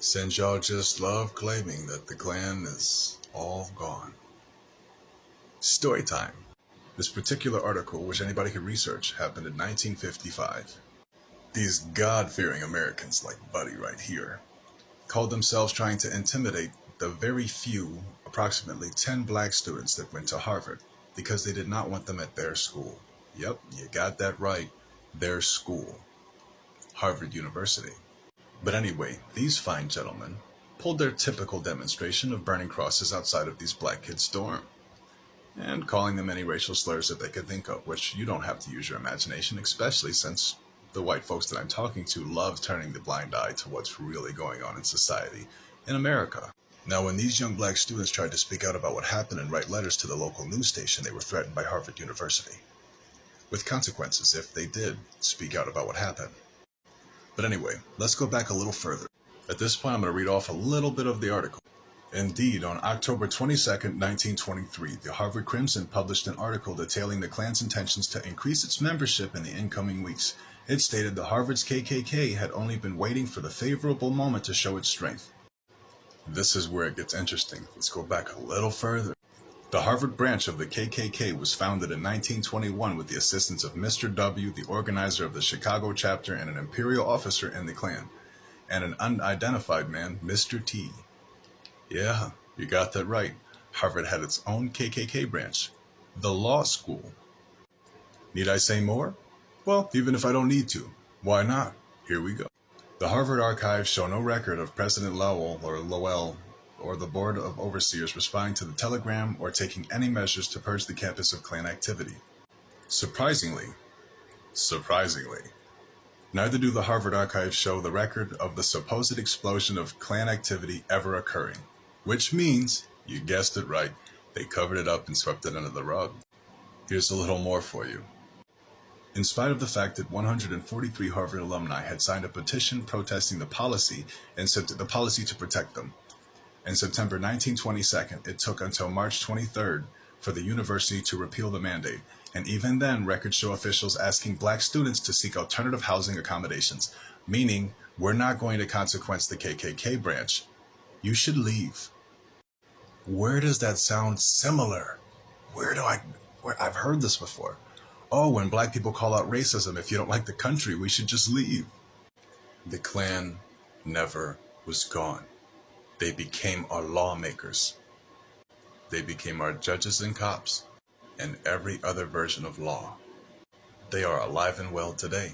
Since y'all just love claiming that the Klan is all gone. Story time. This particular article, which anybody could research, happened in 1955. These God-fearing Americans, like Buddy right here, called themselves trying to intimidate the very few, approximately 10 black students that went to Harvard because they did not want them at their school. Yep, you got that right. Their school. Harvard University. But anyway, these fine gentlemen pulled their typical demonstration of burning crosses outside of these black kids' dorm and calling them any racial slurs that they could think of, which you don't have to use your imagination, especially since the white folks that I'm talking to love turning the blind eye to what's really going on in society in America. Now, when these young black students tried to speak out about what happened and write letters to the local news station, they were threatened by Harvard University, with consequences if they did speak out about what happened. But anyway, let's go back a little further. At this point, I'm going to read off a little bit of the article. Indeed, on October 22nd, 1923, the Harvard Crimson published an article detailing the Klan's intentions to increase its membership in the incoming weeks. It stated that Harvard's KKK had only been waiting for the favorable moment to show its strength. This is where it gets interesting. Let's go back a little further. The Harvard branch of the KKK was founded in 1921 with the assistance of Mr. W., the organizer of the Chicago chapter, and an imperial officer in the Klan, and an unidentified man, Mr. T. Yeah, you got that right. Harvard had its own KKK branch, the law school. Need I say more? Well, even if I don't need to, why not? Here we go. The Harvard archives show no record of President Lowell, or the Board of Overseers responding to the telegram or taking any measures to purge the campus of Klan activity. Surprisingly, neither do the Harvard archives show the record of the supposed explosion of Klan activity ever occurring. Which means, you guessed it right, they covered it up and swept it under the rug. Here's a little more for you. In spite of the fact that 143 Harvard alumni had signed a petition protesting the policy to protect them, in September 1922, it took until March 23rd for the university to repeal the mandate, and even then records show officials asking black students to seek alternative housing accommodations, meaning we're not going to consequence the KKK branch. You should leave. Where does that sound similar? I've heard this before. Oh, when black people call out racism, if you don't like the country, we should just leave. The Klan never was gone. They became our lawmakers. They became our judges and cops, and every other version of law. They are alive and well today.